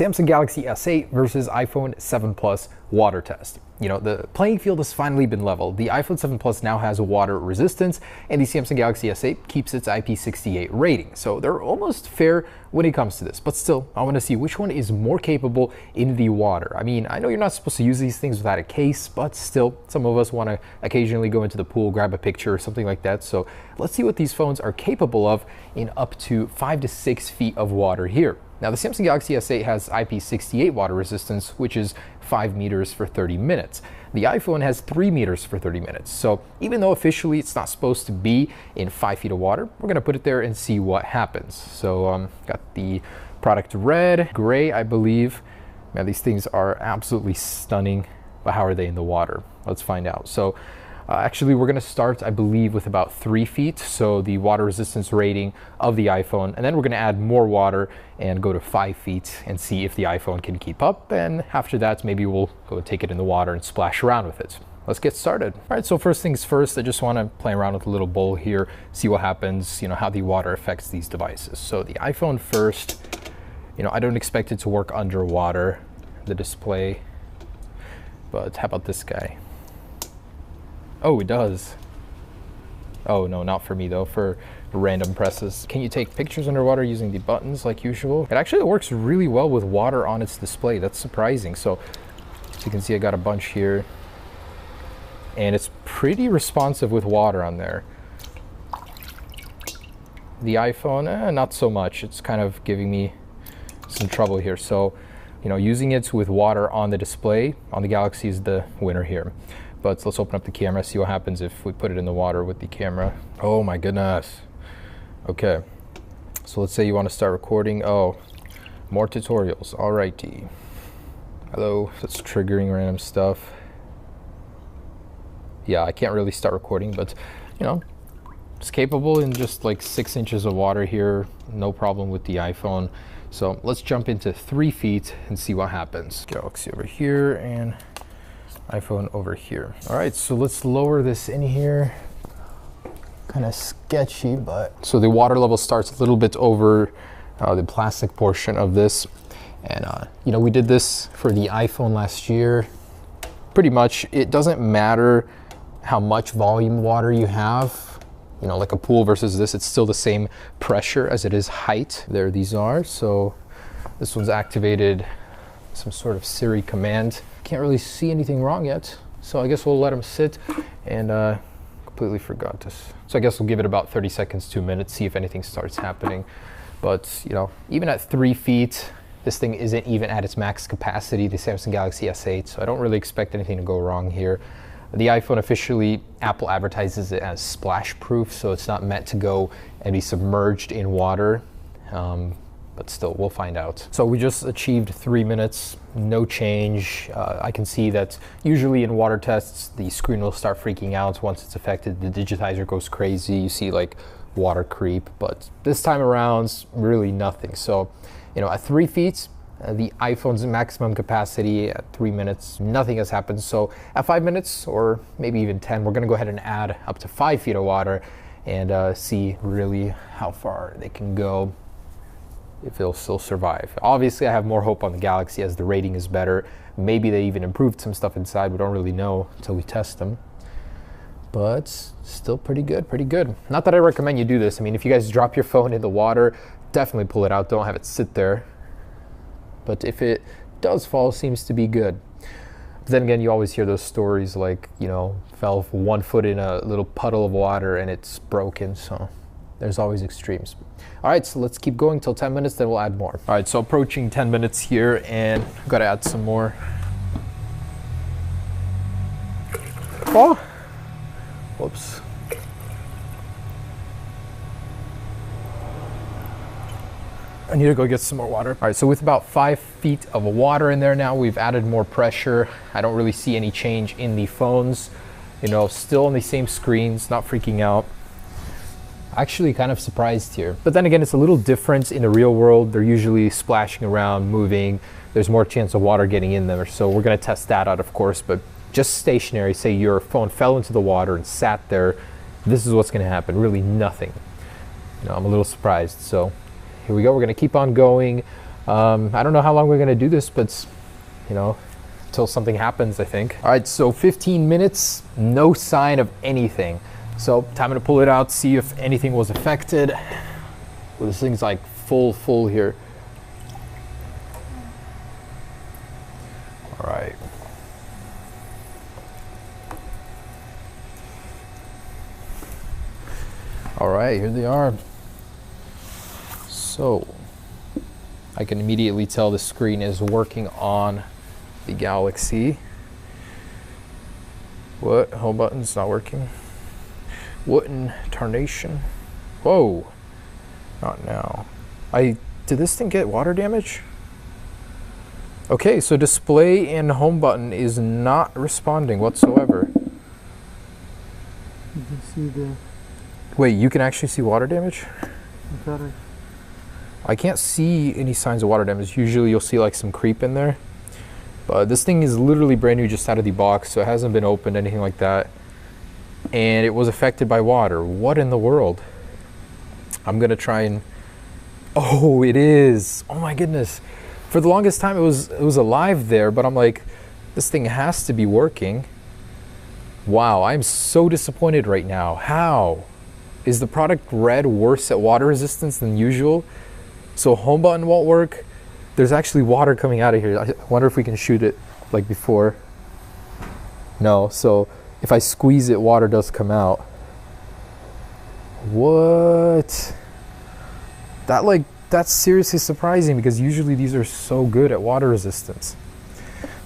Samsung Galaxy S8 versus iPhone 7 Plus water test. You know, the playing field has finally been leveled. The iPhone 7 Plus now has water resistance, and the Samsung Galaxy S8 keeps its IP68 rating. So they're almost fair when it comes to this. But still, I want to see which one is more capable in the water. I mean, I know you're not supposed to use these things without a case, but still, some of us want to occasionally go into the pool, grab a picture or something like that. So let's see what these phones are capable of in up to 5 to 6 feet of water here. Now, the Samsung Galaxy S8 has IP68 water resistance, which is 5 meters for 30 minutes. The iPhone has 3 meters for 30 minutes. So even though officially it's not supposed to be in 5 feet of water, we're gonna put it there and see what happens. So got the product red, gray, I believe. Man, these things are absolutely stunning, but how are they in the water? Let's find out. So actually, we're gonna start, I believe, with about 3 feet, so the water resistance rating of the iPhone, and then we're gonna add more water and go to 5 feet and see if the iPhone can keep up, and after that, maybe we'll go take it in the water and splash around with it. Let's get started. All right, so first things first, I just wanna play around with a little bowl here, see what happens, you know, how the water affects these devices. So the iPhone first, you know, I don't expect it to work underwater, the display, but how about this guy? Oh, it does. Oh no, not for me though, for random presses. Can you take pictures underwater using the buttons like usual? It actually works really well with water on its display. That's surprising. So as you can see, I got a bunch here, and it's pretty responsive with water on there. The iPhone, not so much. It's kind of giving me some trouble here. So, you know, using it with water on the display on the Galaxy is the winner here. But let's open up the camera, see what happens if we put it in the water with the camera. Oh my goodness. Okay, so let's say you want to start recording. Oh, more tutorials, alrighty. Hello, that's triggering random stuff. Yeah, I can't really start recording, but you know, it's capable in just like 6 inches of water here. No problem with the iPhone. So let's jump into 3 feet and see what happens. Galaxy over here and iPhone over here. All right, so let's lower this in here. Kind of sketchy, but. So the water level starts a little bit over the plastic portion of this. And you know, we did this for the iPhone last year. Pretty much, it doesn't matter how much volume water you have. You know, like a pool versus this, it's still the same pressure as it is height. There these are. So this one's activated some sort of Siri command. Can't really see anything wrong yet, so I guess we'll let them sit. And completely forgot this. So I guess we'll give it about 30 seconds to a minute, see if anything starts happening. But you know, even at 3 feet, this thing isn't even at its max capacity, the Samsung Galaxy S8, so I don't really expect anything to go wrong here. The iPhone officially, Apple advertises it as splash proof, so it's not meant to go and be submerged in water. But still, we'll find out. So we just achieved 3 minutes, no change. I can see that usually in water tests, the screen will start freaking out once it's affected. The digitizer goes crazy. You see like water creep, but this time around, really nothing. So, you know, at 3 feet, the iPhone's maximum capacity at 3 minutes, nothing has happened. So at 5 minutes or maybe even 10, we're gonna go ahead and add up to 5 feet of water and see really how far they can go, if it'll still survive. Obviously, I have more hope on the Galaxy as the rating is better. Maybe they even improved some stuff inside. We don't really know until we test them. But still pretty good, pretty good. Not that I recommend you do this. I mean, if you guys drop your phone in the water, definitely pull it out. Don't have it sit there. But if it does fall, seems to be good. But then again, you always hear those stories like, you know, fell 1 foot in a little puddle of water and it's broken, so there's always extremes. All right, so let's keep going till 10 minutes, then we'll add more. All right, so approaching 10 minutes here, and I've got to add some more. Oh, whoops. I need to go get some more water. All right, so with about 5 feet of water in there now, we've added more pressure. I don't really see any change in the phones. You know, still on the same screens, not freaking out. Actually kind of surprised here. But then again, it's a little different in the real world. They're usually splashing around, moving. There's more chance of water getting in there. So we're gonna test that out, of course, but just stationary, say your phone fell into the water and sat there, this is what's gonna happen, really nothing. You know, I'm a little surprised. So here we go, we're gonna keep on going. I don't know how long we're gonna do this, but you know, until something happens, I think. All right, so 15 minutes, no sign of anything. So time to pull it out, see if anything was affected. Well, this thing's like full here. All right. All right, here they are. So I can immediately tell the screen is working on the Galaxy. What? Home button's not working? What in tarnation? Whoa. Not now. Did this thing get water damage? Okay, so display and home button is not responding whatsoever. You can see the... Wait, you can actually see water damage? I can't see any signs of water damage. Usually you'll see like some creep in there. But this thing is literally brand new, just out of the box, so it hasn't been opened, anything like that. And it was affected by water. What in the world? I'm gonna try and... Oh, it is. Oh my goodness. For the longest time it was alive there, but I'm like, this thing has to be working. Wow, I'm so disappointed right now. How? Is the product Red worse at water resistance than usual? So home button won't work. There's actually water coming out of here. I wonder if we can shoot it like before. No, so if I squeeze it, water does come out. What? That's seriously surprising, because usually these are so good at water resistance.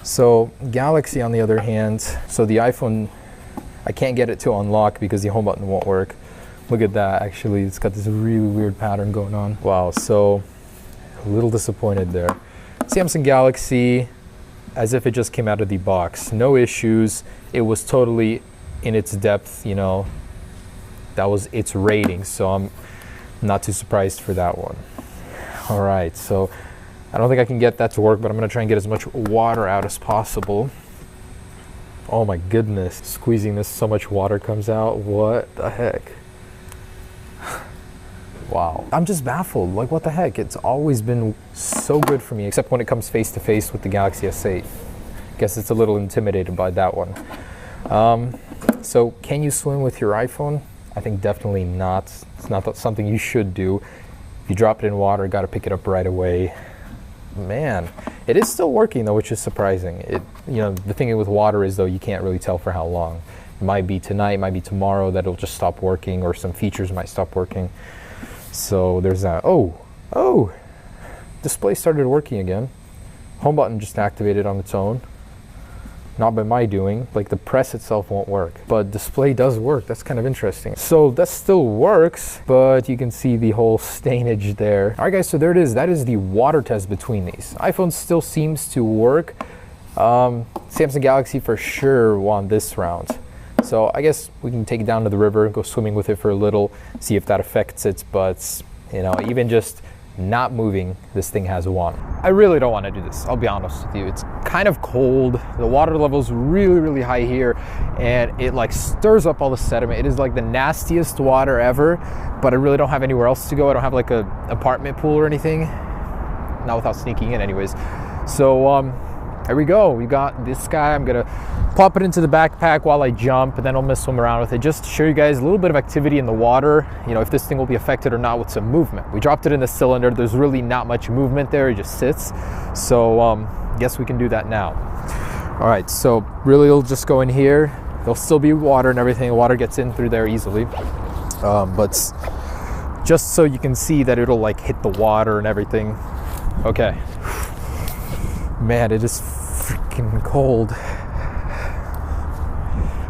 So Galaxy on the other hand, so the iPhone, I can't get it to unlock because the home button won't work. Look at that, actually, it's got this really weird pattern going on. Wow, so a little disappointed there. Samsung Galaxy, as if it just came out of the box. No issues, it was totally in its depth, you know, that was its rating, so I'm not too surprised for that one. All right, so I don't think I can get that to work, but I'm gonna try and get as much water out as possible. Oh my goodness, squeezing this, so much water comes out. What the heck? Wow, I'm just baffled. Like, what the heck? It's always been so good for me, except when it comes face to face with the Galaxy S8. Guess it's a little intimidated by that one. So can you swim with your iPhone? I think definitely not. It's not something you should do. If you drop it in water, got to pick it up right away. Man, it is still working though, which is surprising. You know, the thing with water is though, you can't really tell for how long. It might be tonight, it might be tomorrow that it'll just stop working, or some features might stop working. So there's that. Oh, display started working again. Home button just activated on its own. Not by my doing, like the press itself won't work, but display does work. That's kind of interesting. So that still works, but you can see the whole stainage there. All right guys, so there it is. That is the water test between these. iPhone still seems to work. Samsung Galaxy for sure won this round. So I guess we can take it down to the river, go swimming with it for a little, see if that affects it. But you know, even just not moving, this thing has won. I really don't want to do this, I'll be honest with you. It's kind of cold, the water level's really high here, and it like stirs up all the sediment. It is like the nastiest water ever, but I really don't have anywhere else to go. I don't have like a apartment pool or anything, not without sneaking in anyways. So there we go, we got this guy. I'm gonna pop it into the backpack while I jump, and then I'm gonna swim around with it just to show you guys a little bit of activity in the water, you know, if this thing will be affected or not with some movement. We dropped it in the cylinder, there's really not much movement there, it just sits. So guess we can do that now. All right, so really it'll just go in here. There'll still be water and everything, the water gets in through there easily. But just so you can see that it'll like hit the water and everything. Okay. Man, it is freaking cold.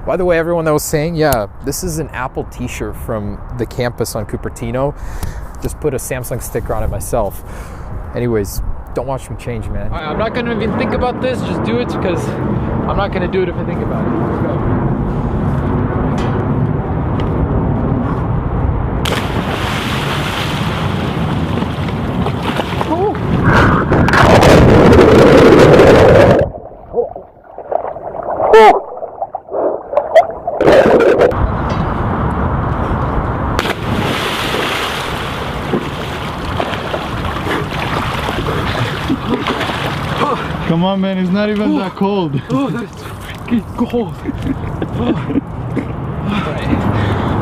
By the way, everyone that was saying, yeah, this is an Apple t-shirt from the campus on Cupertino. Just put a Samsung sticker on it myself. Anyways, don't watch me change, man. I'm not gonna even think about this, just do it, because I'm not gonna do it if I think about it. Let's go. Come on, man, it's not even that cold. Oh, that's freaking cold. Alright,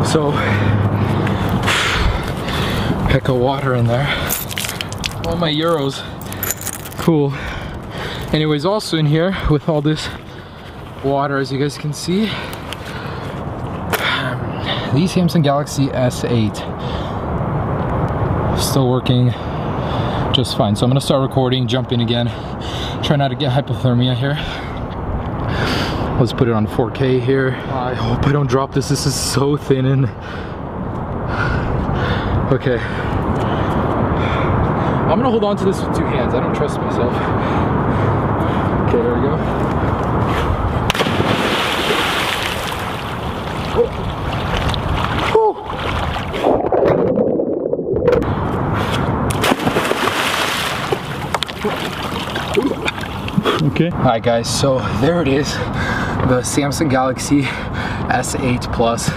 so heck of water in there. All my euros. Cool. Anyways, also in here with all this water, as you guys can see, the Samsung Galaxy S8 still working just fine. So I'm gonna start recording, jump in again, try not to get hypothermia here. Let's put it on 4K here. I hope I don't drop this. This is so thin and okay. I'm gonna hold on to this with 2 hands. I don't trust myself. Okay, there we go. Okay. Alright guys, so there it is. The Samsung Galaxy S8 Plus.